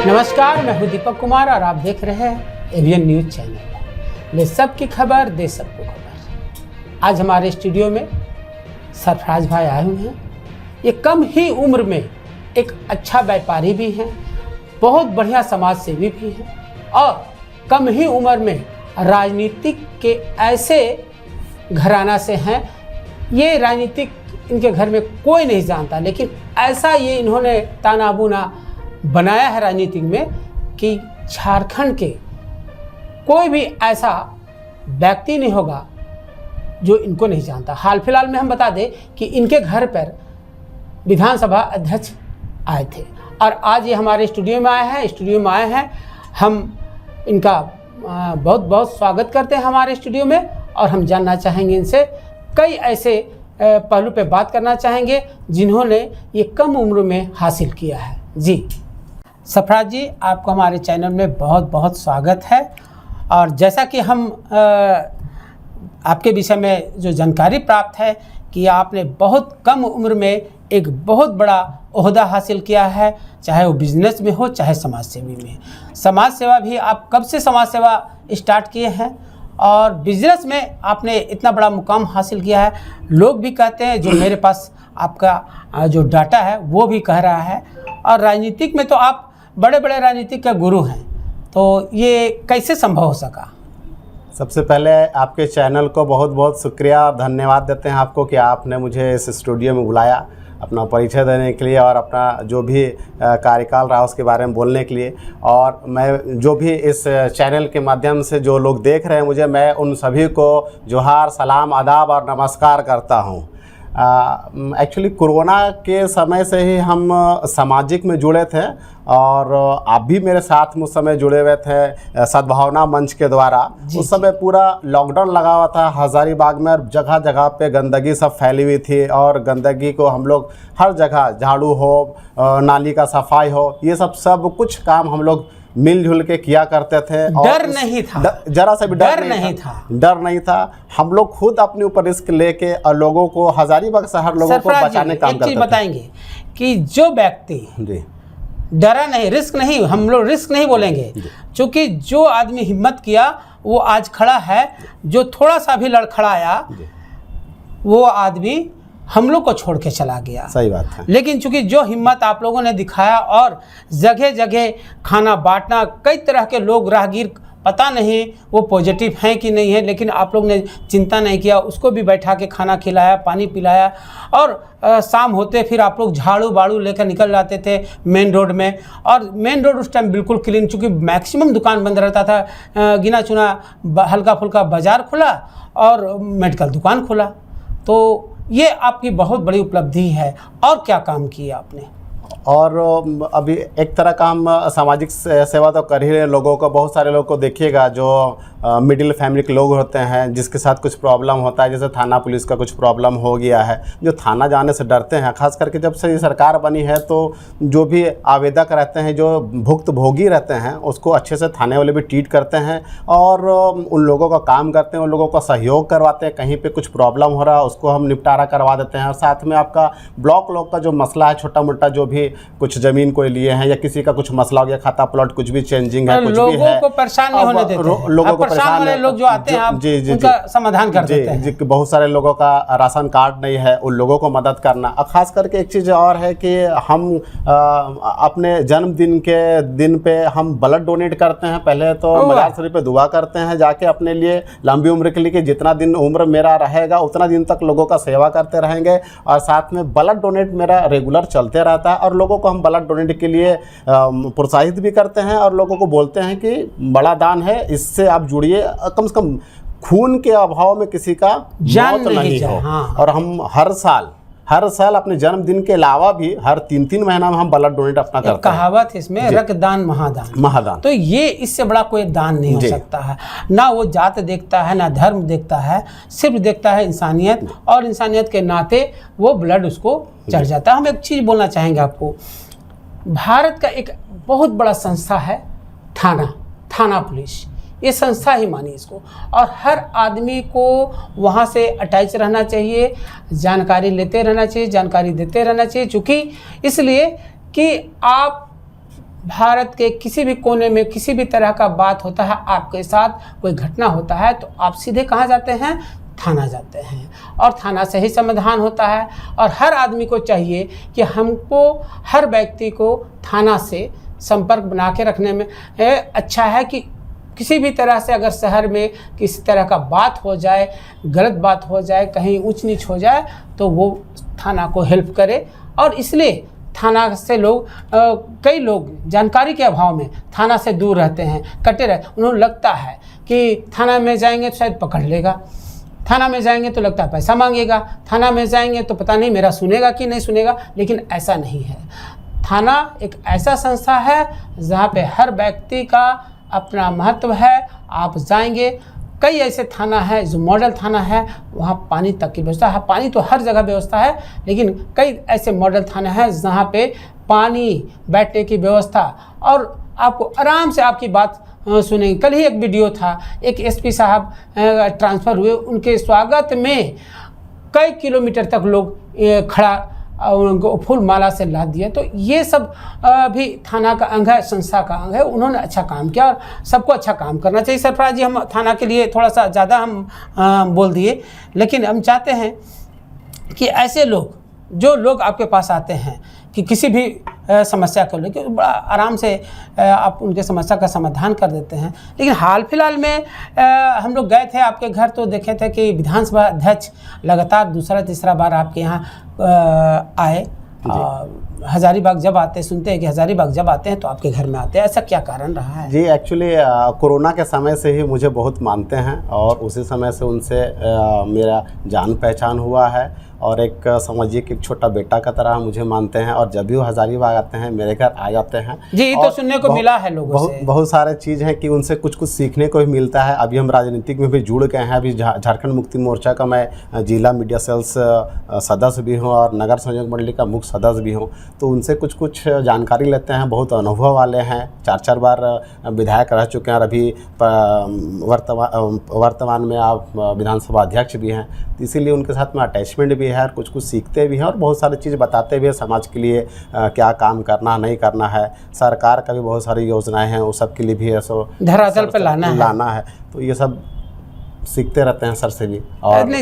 नमस्कार, मैं हूं दीपक कुमार और आप देख रहे हैं एवीएन न्यूज चैनल। ले सबकी खबर, दे सबको खबर। आज हमारे स्टूडियो में सरफराज भाई आए हुए हैं। ये कम ही उम्र में एक अच्छा व्यापारी भी हैं, बहुत बढ़िया समाज सेवी भी हैं और कम ही उम्र में राजनीतिक के ऐसे घराना से हैं। ये राजनीतिक इनके घर में कोई नहीं जानता, लेकिन ऐसा ये इन्होंने तानाबूना बनाया है राजनीतिक में कि झारखंड के कोई भी ऐसा व्यक्ति नहीं होगा जो इनको नहीं जानता। हाल फिलहाल में हम बता दें कि इनके घर पर विधानसभा अध्यक्ष आए थे और आज ये हमारे स्टूडियो में आए हैं। हम इनका बहुत बहुत स्वागत करते हैं हमारे स्टूडियो में और हम जानना चाहेंगे इनसे कई ऐसे पहलू पे बात करना चाहेंगे जिन्होंने ये कम उम्र में हासिल किया है। जी सरफराज जी, आपको हमारे चैनल में बहुत बहुत स्वागत है। और जैसा कि हम आपके विषय में जो जानकारी प्राप्त है कि आपने बहुत कम उम्र में एक बहुत बड़ा ओहदा हासिल किया है, चाहे वो बिजनेस में हो चाहे समाज सेवी में। समाज सेवा भी आप कब से समाज सेवा स्टार्ट किए हैं और बिजनेस में आपने इतना बड़ा मुकाम हासिल किया है? लोग भी कहते हैं, जो मेरे पास आपका जो डाटा है वो भी कह रहा है। और राजनीतिक में तो आप बड़े बड़े राजनीतिक के गुरु हैं, तो ये कैसे संभव हो सका? सबसे पहले आपके चैनल को बहुत बहुत शुक्रिया और धन्यवाद देते हैं आपको कि आपने मुझे इस स्टूडियो में बुलाया अपना परिचय देने के लिए और अपना जो भी कार्यकाल रहा उसके बारे में बोलने के लिए। और मैं जो भी इस चैनल के माध्यम से जो लोग देख रहे हैं मुझे, मैं उन सभी को जोहार, सलाम, आदाब और नमस्कार करता हूँ। एक्चुअली कोरोना के समय से ही हम सामाजिक में जुड़े थे और आप भी मेरे साथ उस समय जुड़े हुए थे सद्भावना मंच के द्वारा। उस समय पूरा लॉकडाउन लगा हुआ था हज़ारीबाग में और जगह जगह पे गंदगी सब फैली हुई थी और गंदगी को हम लोग हर जगह, झाड़ू हो, नाली का सफाई हो, ये सब कुछ काम हम लोग मिलजुल के किया करते थे। डर नहीं था, जरा सा भी डर नहीं था। हम लोग खुद अपने ऊपर रिस्क लेके और लोगों को, हजारीबाग शहर लोगों को बचाने का काम करते थे। बताएंगे कि जो व्यक्ति डरा नहीं, रिस्क नहीं, हम लोग रिस्क नहीं बोलेंगे, क्योंकि जो आदमी हिम्मत किया वो आज खड़ा है। जो थोड़ा सा भी लड़खड़ाया वो आदमी हम लोग को छोड़ के चला गया। सही बात है। लेकिन चूंकि जो हिम्मत आप लोगों ने दिखाया और जगह जगह खाना बांटना, कई तरह के लोग राहगीर, पता नहीं वो पॉजिटिव हैं कि नहीं है, लेकिन आप लोग ने चिंता नहीं किया, उसको भी बैठा के खाना खिलाया, पानी पिलाया। और शाम होते फिर आप लोग झाड़ू बाड़ू लेकर निकल जाते थे मेन रोड में। और मेन रोड उस टाइम बिल्कुल क्लीन, चूँकि मैक्सिमम दुकान बंद रहता था, गिना चुना हल्का फुल्का बाज़ार खुला और मेडिकल दुकान खुला। तो ये आपकी बहुत बड़ी उपलब्धि है। और क्या काम किया आपने? और अभी एक तरह का हम सामाजिक सेवा तो कर ही रहे लोगों को। बहुत सारे लोग को देखिएगा जो मिडिल फैमिली के लोग होते हैं जिसके साथ कुछ प्रॉब्लम होता है, जैसे थाना पुलिस का कुछ प्रॉब्लम हो गया है, जो थाना जाने से डरते हैं। खास करके जब से ये सरकार बनी है तो जो भी आवेदक रहते हैं, जो भुक्तभोगी रहते हैं, उसको अच्छे से थाने वाले भी ट्रीट करते हैं और उन लोगों का काम करते हैं, उन लोगों का सहयोग करवाते हैं। कहीं पर कुछ प्रॉब्लम हो रहा है उसको हम निपटारा करवा देते हैं। और साथ में आपका ब्लॉक लोग का जो मसला है, छोटा मोटा जो भी कुछ ज़मीन कोई लिए हैं या किसी का कुछ मसला हो गया, खाता प्लॉट कुछ भी चेंजिंग है, कुछ भी है, लोगों को परेशान नहीं होने देते, लोगों को परेशान वाले लोग जो आते हैं आप उनका समाधान कर देते हैं। जी, बहुत सारे लोगों का राशन कार्ड नहीं है, उन लोगों को मदद करना। और खास करके एक चीज़ और है कि हम अपने जन्मदिन के दिन पे हम ब्लड डोनेट करते हैं। पहले तो मजार शरीफ पे दुआ करते हैं जाके अपने लिए लंबी उम्र के लिए, कि जितना दिन उम्र मेरा रहेगा उतना दिन तक लोगों का सेवा करते रहेंगे। और साथ में ब्लड डोनेट मेरा रेगुलर चलते रहता है और लोगों को हम ब्लड डोनेट के लिए प्रोत्साहित भी करते हैं और लोगों को बोलते हैं कि बड़ा दान है, इससे आप जुड़िए। कम से कम खून के अभाव में किसी का जान मौत नहीं हो। हाँ। और हम हर साल अपने जन्मदिन के अलावा भी हर 3-3 महीना में हम ब्लड डोनेट अपना करते हैं। कहावत है इसमें, रक्तदान महादान। तो ये इससे बड़ा कोई दान नहीं हो सकता है। ना वो जात देखता है, ना धर्म देखता है, सिर्फ देखता है इंसानियत, और इंसानियत के नाते वो ब्लड उसको चढ़ जाता है। हम एक चीज़ बोलना चाहेंगे आपको, भारत का एक बहुत बड़ा संस्था है थाना पुलिस। ये संस्था ही मानिए इसको, और हर आदमी को वहाँ से अटैच रहना चाहिए, जानकारी लेते रहना चाहिए, जानकारी देते रहना चाहिए। चूँकि इसलिए कि आप भारत के किसी भी कोने में किसी भी तरह का बात होता है, आपके साथ कोई घटना होता है, तो आप सीधे कहाँ जाते हैं? थाना जाते हैं, और थाना से ही समाधान होता है। और हर आदमी को चाहिए कि हमको, हर व्यक्ति को थाना से संपर्क बना के रखने में अच्छा है कि किसी भी तरह से अगर शहर में किसी तरह का बात हो जाए, गलत बात हो जाए, कहीं ऊंच नीच हो जाए, तो वो थाना को हेल्प करे। और इसलिए थाना से लोग कई लोग जानकारी के अभाव में थाना से दूर रहते हैं, कटे रहते। उन्हें लगता है कि थाना में जाएंगे तो शायद पकड़ लेगा, थाना में जाएंगे तो लगता है पैसा मांगेगा, थाना में जाएंगे तो पता नहीं मेरा सुनेगा कि नहीं सुनेगा। लेकिन ऐसा नहीं है। थाना एक ऐसा संस्था है जहाँ पे हर व्यक्ति का अपना महत्व है। आप जाएंगे, कई ऐसे थाना है जो मॉडल थाना है, वहाँ पानी तक की व्यवस्था है। पानी तो हर जगह व्यवस्था है, लेकिन कई ऐसे मॉडल थाना है जहाँ पे पानी, बैठने की व्यवस्था, और आपको आराम से आपकी बात सुनेंगे। कल ही एक वीडियो था, एक एसपी साहब ट्रांसफ़र हुए, उनके स्वागत में कई किलोमीटर तक लोग खड़ा उनको फूल माला से लाद दिया। तो ये सब भी थाना का अंग है, संस्था का अंग है। उन्होंने अच्छा काम किया और सबको अच्छा काम करना चाहिए। सरफराज जी, हम थाना के लिए थोड़ा सा ज़्यादा हम बोल दिए, लेकिन हम चाहते हैं कि ऐसे लोग, जो लोग आपके पास आते हैं कि किसी भी समस्या को लेकर, बड़ा आराम से आप उनके समस्या का समाधान कर देते हैं। लेकिन हाल फिलहाल में हम लोग गए थे आपके घर, तो देखे थे कि विधानसभा अध्यक्ष लगातार दूसरा तीसरा बार आपके यहाँ आए। हजारीबाग जब आते, सुनते हैं कि हजारीबाग जब आते हैं तो आपके घर में आते हैं, ऐसा क्या कारण रहा है? जी, एक्चुअली कोरोना के समय से ही मुझे बहुत मानते हैं और उसी समय से उनसे मेरा जान पहचान हुआ है, और एक समझिए कि एक छोटा बेटा का तरह मुझे मानते हैं। और जब भी वो हजारीबाग आते हैं, मेरे घर आ जाते हैं। जी, तो सुनने को मिला है लोगों से बहुत सारे चीज़ हैं कि उनसे कुछ कुछ सीखने को भी मिलता है। अभी हम राजनीतिक में भी जुड़ गए हैं। अभी झारखंड मुक्ति मोर्चा का मैं जिला मीडिया सेल्स सदस्य भी हूँ और नगर संयोजक मंडली का मुख्य सदस्य भी हूँ। तो उनसे कुछ कुछ जानकारी लेते हैं। बहुत अनुभव वाले हैं, 4 बार विधायक रह चुके हैं, और अभी वर्तमान में आप विधानसभा अध्यक्ष भी हैं। तो इसीलिए उनके साथ में अटैचमेंट भी है, कुछ कुछ सीखते भी हैं और बहुत सारी चीज़ बताते भी हैं समाज के लिए, क्या काम करना नहीं करना है। सरकार का भी बहुत सारी योजनाएं हैं, वो सब के लिए भी ऐसा धरातल पे लाना है। तो ये सब सीखते रहते हैं सर से भी। और नहीं,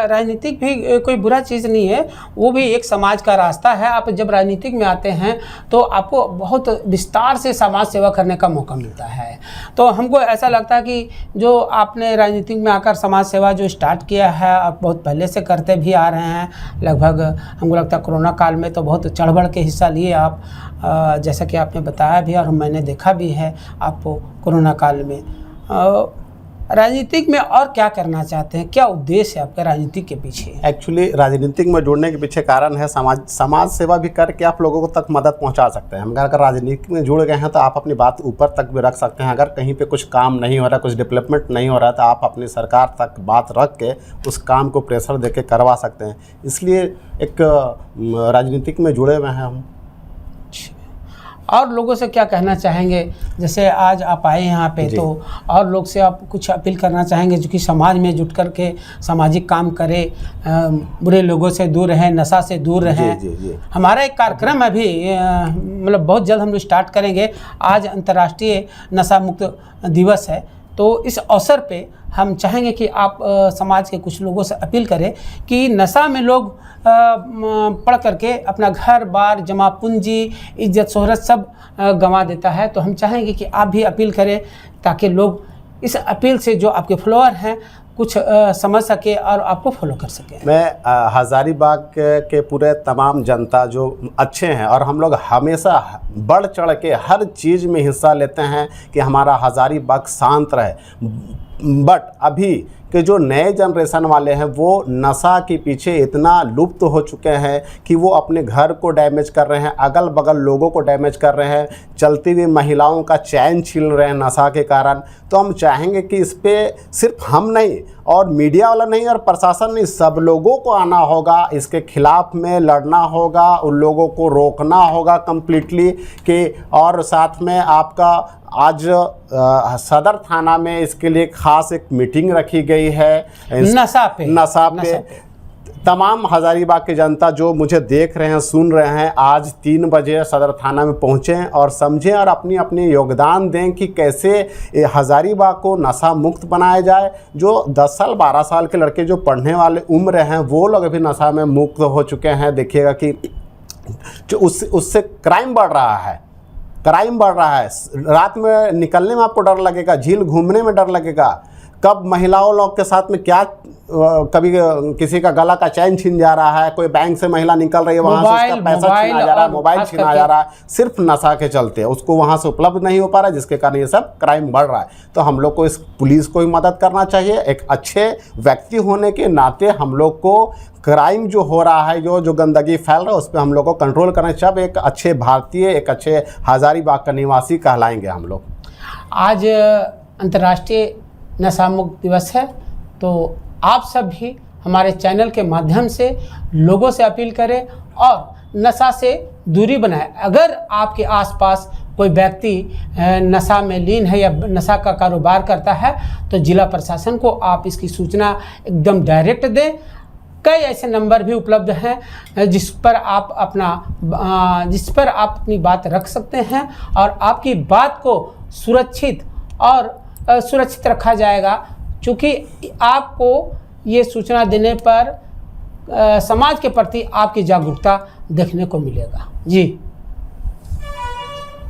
राजनीतिक भी कोई बुरा चीज़ नहीं है, वो भी एक समाज का रास्ता है। आप जब राजनीतिक में आते हैं तो आपको बहुत विस्तार से समाज सेवा करने का मौका मिलता है। तो हमको ऐसा लगता है कि जो आपने राजनीतिक में आकर समाज सेवा जो स्टार्ट किया है, आप बहुत पहले से करते भी आ रहे हैं। लगभग हमको लगता है कोरोना काल में तो बहुत चढ़ बढ़ के हिस्सा लिए आप, जैसा कि आपने बताया भी और मैंने देखा भी है आपको कोरोना काल में। राजनीतिक में और क्या करना चाहते हैं, क्या उद्देश्य है आपका राजनीतिक के पीछे? एक्चुअली राजनीतिक में जुड़ने के पीछे कारण है समाज सेवा भी करके आप लोगों को तक मदद पहुंचा सकते हैं। हम अगर राजनीति में जुड़ गए हैं तो आप अपनी बात ऊपर तक भी रख सकते हैं। अगर कहीं पे कुछ काम नहीं हो रहा, कुछ डेवलपमेंट नहीं हो रहा, तो आप अपनी सरकार तक बात रख के उस काम को प्रेशर दे के करवा सकते हैं। इसलिए एक राजनीतिक में जुड़े हुए हैं हम। और लोगों से क्या कहना चाहेंगे, जैसे आज आप आए यहाँ पे, तो और लोग से आप कुछ अपील करना चाहेंगे जो कि समाज में जुट कर के सामाजिक काम करे, बुरे लोगों से दूर रहें, नशा से दूर रहें? जी। हमारा एक कार्यक्रम अभी मतलब बहुत जल्द हम लोग स्टार्ट करेंगे। आज अंतर्राष्ट्रीय नशा मुक्त दिवस है, तो इस अवसर पे हम चाहेंगे कि आप समाज के कुछ लोगों से अपील करें कि नशा में लोग पढ़ करके अपना घर बार, जमा पूंजी, इज्जत शोहरत सब गंवा देता है। तो हम चाहेंगे कि आप भी अपील करें ताकि लोग इस अपील से जो आपके फॉलोअर हैं कुछ समझ सके और आपको फॉलो कर सके। मैं हजारीबाग के पूरे तमाम जनता जो अच्छे हैं, और हम लोग हमेशा बढ़ चढ़ के हर चीज़ में हिस्सा लेते हैं कि हमारा हजारीबाग शांत रहे। बट अभी के जो नए जनरेशन वाले हैं वो नशा के पीछे इतना लुप्त हो चुके हैं कि वो अपने घर को डैमेज कर रहे हैं, अगल बगल लोगों को डैमेज कर रहे हैं, चलती हुई महिलाओं का चैन छीन रहे हैं नशा के कारण। तो हम चाहेंगे कि इस पर सिर्फ हम नहीं और मीडिया वाला नहीं और प्रशासन नहीं, सब लोगों को आना होगा, इसके खिलाफ में लड़ना होगा, उन लोगों को रोकना होगा कम्प्लीटली कि। और साथ में आपका आज सदर थाना में इसके लिए खास एक मीटिंग रखी गई है नशा पे तमाम हज़ारीबाग की जनता जो मुझे देख रहे हैं, सुन रहे हैं, आज 3 बजे सदर थाना में पहुँचें और समझें और अपनी अपनी योगदान दें कि कैसे हज़ारीबाग को नशा मुक्त बनाया जाए। जो 10 साल 12 साल के लड़के जो पढ़ने वाले उम्र हैं वो लोग अभी नशा में मुक्त हो चुके हैं। देखिएगा कि जो उससे क्राइम बढ़ रहा है, क्राइम बढ़ रहा है। रात में निकलने में आपको डर लगेगा, झील घूमने में डर लगेगा, कब महिलाओं लोग के साथ में क्या, कभी किसी का गला का चैन छीन जा रहा है, कोई बैंक से महिला निकल रही है वहाँ से उसका पैसा छीना जा रहा है, मोबाइल छीना जा रहा है, सिर्फ नशा के चलते उसको वहाँ से उपलब्ध नहीं हो पा रहा है, जिसके कारण ये सब क्राइम बढ़ रहा है। तो हम लोग को इस पुलिस को भी मदद करना चाहिए। एक अच्छे व्यक्ति होने के नाते हम लोग को क्राइम जो हो रहा है, जो गंदगी फैल रहा है, उस पर हम लोग को कंट्रोल करना चाहिए। एक अच्छे भारतीय, एक अच्छे हज़ारीबाग का निवासी कहलाएंगे हम लोग। आज अंतर्राष्ट्रीय नशा मुक्त दिवस है, तो आप सब भी हमारे चैनल के माध्यम से लोगों से अपील करें और नशा से दूरी बनाएं। अगर आपके आसपास कोई व्यक्ति नशा में लीन है या नशा का कारोबार करता है तो जिला प्रशासन को आप इसकी सूचना एकदम डायरेक्ट दें। कई ऐसे नंबर भी उपलब्ध हैं जिस पर आप अपनी बात रख सकते हैं और आपकी बात को सुरक्षित रखा जाएगा, क्योंकि आपको ये सूचना देने पर समाज के प्रति आपकी जागरूकता देखने को मिलेगा। जी।